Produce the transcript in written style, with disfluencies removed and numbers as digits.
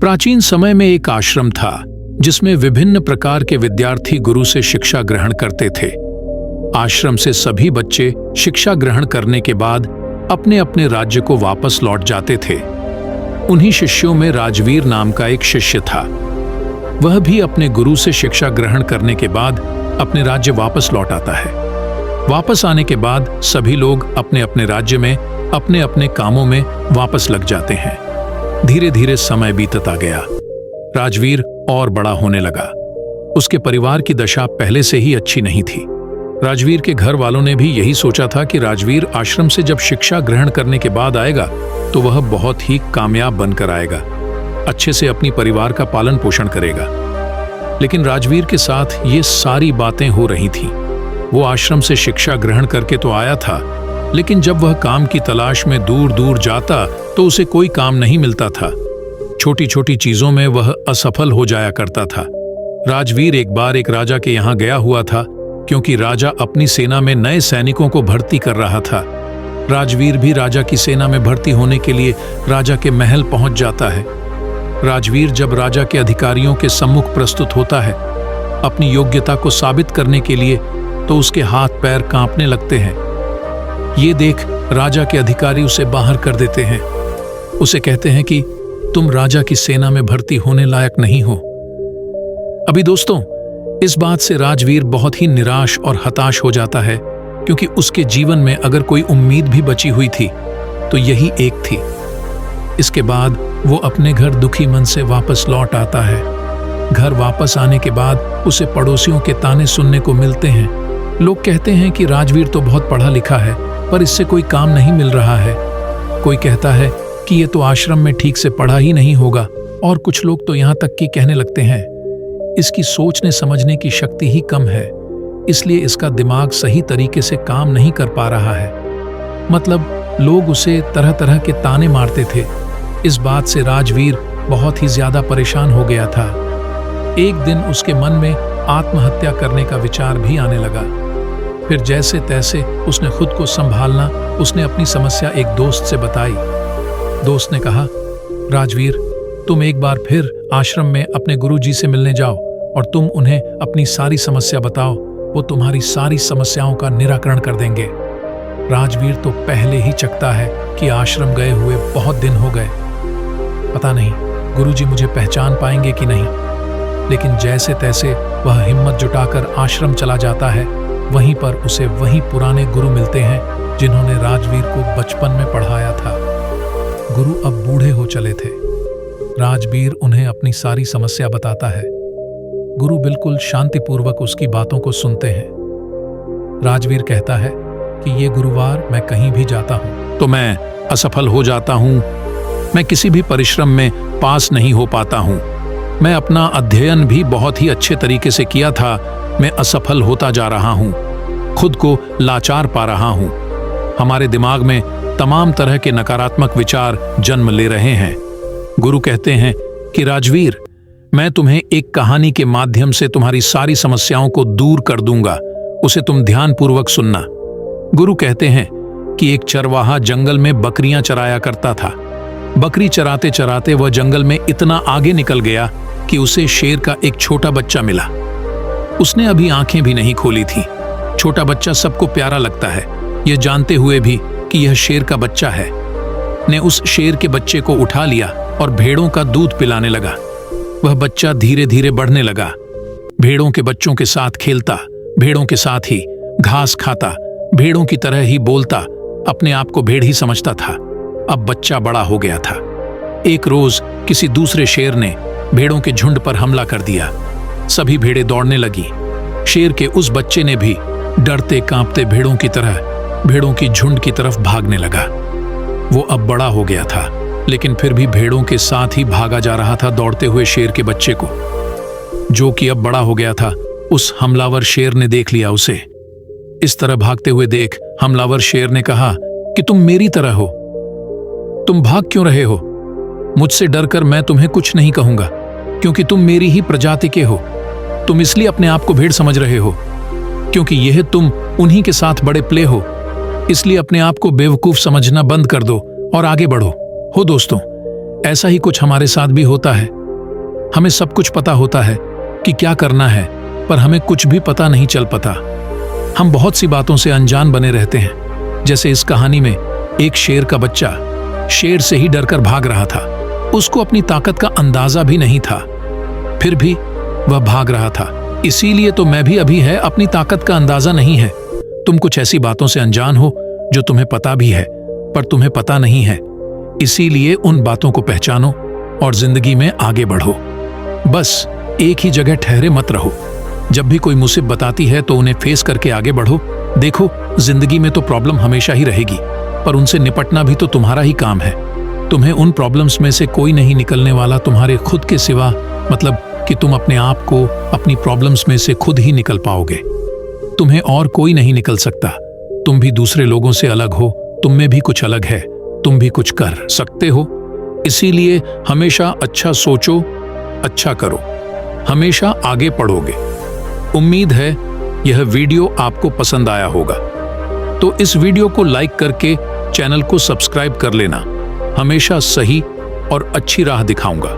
प्राचीन समय में एक आश्रम था जिसमें विभिन्न प्रकार के विद्यार्थी गुरु से शिक्षा ग्रहण करते थे। आश्रम से सभी बच्चे शिक्षा ग्रहण करने के बाद अपने अपने राज्य को वापस लौट जाते थे। उन्हीं शिष्यों में राजवीर नाम का एक शिष्य था। वह भी अपने गुरु से शिक्षा ग्रहण करने के बाद अपने राज्य वापस लौट आता है। वापस आने के बाद सभी लोग अपने अपने राज्य में अपने अपने कामों में वापस लग जाते हैं। धीरे धीरे समय बीतता गया। राजवीर और बड़ा होने लगा। उसके परिवार की दशा पहले से ही अच्छी नहीं थी। राजवीर के घर वालों ने भी यही सोचा था कि राजवीर आश्रम से जब शिक्षा ग्रहण करने के बाद आएगा तो वह बहुत ही कामयाब बनकर आएगा, अच्छे से अपनी परिवार का पालन पोषण करेगा। लेकिन राजवीर के साथ ये सारी बातें हो रही थीं। वो आश्रम से शिक्षा ग्रहण करके तो आया था, लेकिन जब वह काम की तलाश में दूर दूर जाता तो उसे कोई काम नहीं मिलता था। छोटी छोटी चीजों में वह असफल हो जाया करता था। राजवीर एक बार एक राजा के यहाँ गया हुआ था, क्योंकि राजा अपनी सेना में नए सैनिकों को भर्ती कर रहा था। राजवीर भी राजा की सेना में भर्ती होने के लिए राजा के महल पहुंच जाता है। राजवीर जब राजा के अधिकारियों के सम्मुख प्रस्तुत होता है अपनी योग्यता को साबित करने के लिए, तो उसके हाथ पैर कांपने लगते हैं। ये देख राजा के अधिकारी उसे बाहर कर देते हैं। उसे कहते हैं कि तुम राजा की सेना में भर्ती होने लायक नहीं हो। अभी दोस्तों, इस बात से राजवीर बहुत ही निराश और हताश हो जाता है, क्योंकि उसके जीवन में अगर कोई उम्मीद भी बची हुई थी तो यही एक थी। इसके बाद वो अपने घर दुखी मन से वापस लौट आता है। घर वापस आने के बाद उसे पड़ोसियों के ताने सुनने को मिलते हैं। लोग कहते हैं कि राजवीर तो बहुत पढ़ा लिखा है, पर इससे कोई काम नहीं मिल रहा है। कोई कहता है कि ये तो आश्रम में ठीक से पढ़ा ही नहीं होगा, और कुछ लोग तो यहाँ तक कि कहने लगते हैं इसकी सोचने समझने की शक्ति ही कम है, इसलिए इसका दिमाग सही तरीके से काम नहीं कर पा रहा है। मतलब लोग उसे तरह तरह के ताने मारते थे। इस बात से राजवीर बहुत ही ज्यादा परेशान हो गया था। एक दिन उसके मन में आत्महत्या करने का विचार भी आने लगा। फिर जैसे तैसे उसने खुद को संभालना उसने अपनी समस्या एक दोस्त से बताई। दोस्त ने कहा, राजवीर, तुम एक बार फिर आश्रम में अपने गुरुजी से मिलने जाओ और तुम उन्हें अपनी सारी समस्या बताओ। वो तुम्हारी सारी समस्याओं का निराकरण कर देंगे। राजवीर तो पहले ही चकता है कि आश्रम गए हुए बहुत दिन हो गए। पता नहीं गुरुजी मुझे पहचान पाएंगे कि नहीं। लेकिन जैसे तैसे वह हिम्मत जुटाकर आश्रम चला जाता है। वहीं पर उसे वही पुराने गुरु मिलते हैं जिन्होंने राजवीर को बचपन में पढ़ाया था। गुरु अब बूढ़े हो चले थे। राजवीर उन्हें अपनी सारी समस्या बताता है। गुरु बिल्कुल शांतिपूर्वक उसकी बातों को सुनते हैं। राजवीर कहता है कि ये गुरुवार मैं कहीं भी जाता हूं तो मैं असफल हो जाता हूं। मैं किसी भी परिश्रम में पास नहीं हो पाता हूं। मैं अपना अध्ययन भी बहुत ही अच्छे तरीके से किया था, मैं असफल होता जा रहा हूं, खुद को लाचार पा रहा हूं। हमारे दिमाग में तमाम तरह के नकारात्मक विचार जन्म ले रहे हैं। गुरु कहते हैं कि राजवीर, मैं तुम्हें एक कहानी के माध्यम से तुम्हारी सारी समस्याओं को दूर कर दूंगा, उसे तुम ध्यानपूर्वक सुनना। गुरु कहते हैं कि एक चरवाहा जंगल में बकरियां चराया करता था। बकरी चराते चराते वह जंगल में इतना आगे निकल गया कि उसे शेर का एक छोटा बच्चा मिला। उसने अभी आंखें भी नहीं खोली थी। छोटा बच्चा सबको प्यारा लगता है, यह जानते हुए भी कि यह शेर का बच्चा है, ने उस शेर के बच्चे को उठा लिया और भेड़ों का दूध पिलाने लगा। वह बच्चा धीरे धीरे बढ़ने लगा। भेड़ों के बच्चों के साथ खेलता, भेड़ों के साथ ही घास खाता, भेड़ों की तरह ही बोलता, अपने आप को भेड़ ही समझता था। अब बच्चा बड़ा हो गया था। एक रोज किसी दूसरे शेर ने भेड़ों के झुंड पर हमला कर दिया। सभी भेड़ें दौड़ने लगी। शेर के उस बच्चे ने भी डरते कांपते भेड़ों की तरह भेड़ों की झुंड की तरफ भागने लगा। वो अब बड़ा हो गया था, लेकिन फिर भी भेड़ों के साथ ही भागा जा रहा था दौड़ते हुए शेर के बच्चे को, जो कि अब बड़ा हो गया था। उस हमलावर शेर ने देख लिया उसे। इस तरह भागते हुए देख हमलावर शेर ने कहा कि तुम मेरी तरह हो, तुम भाग क्यों रहे हो? मुझसे डरकर मैं तुम्हें कुछ नहीं कहूंगा, क्योंकि तुम मेरी ही प्रजाति के हो। तुम इसलिए अपने आप को भेड़ समझ रहे हो क्योंकि यह तुम उन्हीं के साथ बड़े प्ले हो, इसलिए अपने आप को बेवकूफ समझना बंद कर दो और आगे बढ़ो। हो दोस्तों, ऐसा ही कुछ हमारे साथ भी होता है। हमें सब कुछ पता होता है कि क्या करना है, पर हमें कुछ भी पता नहीं चल पाता। हम बहुत सी बातों से अनजान बने रहते हैं। जैसे इस कहानी में एक शेर का बच्चा शेर से ही डरकर भाग रहा था। उसको अपनी ताकत का अंदाजा भी नहीं था, फिर भी वह भाग रहा था। इसीलिए तो मैं भी अभी है अपनी ताकत का अंदाजा नहीं है। तुम कुछ ऐसी बातों से अनजान हो जो तुम्हें पता भी है पर तुम्हें पता नहीं है। इसीलिए उन बातों को पहचानो और जिंदगी में आगे बढ़ो। बस एक ही जगह ठहरे मत रहो। जब भी कोई मुसीबत आती है तो उन्हें फेस करके आगे बढ़ो। देखो, जिंदगी में तो प्रॉब्लम हमेशा ही रहेगी, पर उनसे निपटना भी तो तुम्हारा ही काम है। तुम्हें उन प्रॉब्लम्स में से कोई नहीं निकलने वाला तुम्हारे खुद के सिवा, मतलब कि तुम अपने आप को अपनी प्रॉब्लम्स में से खुद ही निकल पाओगे। तुम्हें और कोई नहीं निकल सकता। तुम भी दूसरे लोगों से अलग हो, तुम में भी कुछ अलग है, तुम भी कुछ कर सकते हो। इसीलिए हमेशा अच्छा सोचो, अच्छा करो, हमेशा आगे बढ़ोगे। उम्मीद है यह वीडियो आपको पसंद आया होगा, तो इस वीडियो को लाइक करके चैनल को सब्सक्राइब कर लेना। हमेशा सही और अच्छी राह दिखाऊंगा।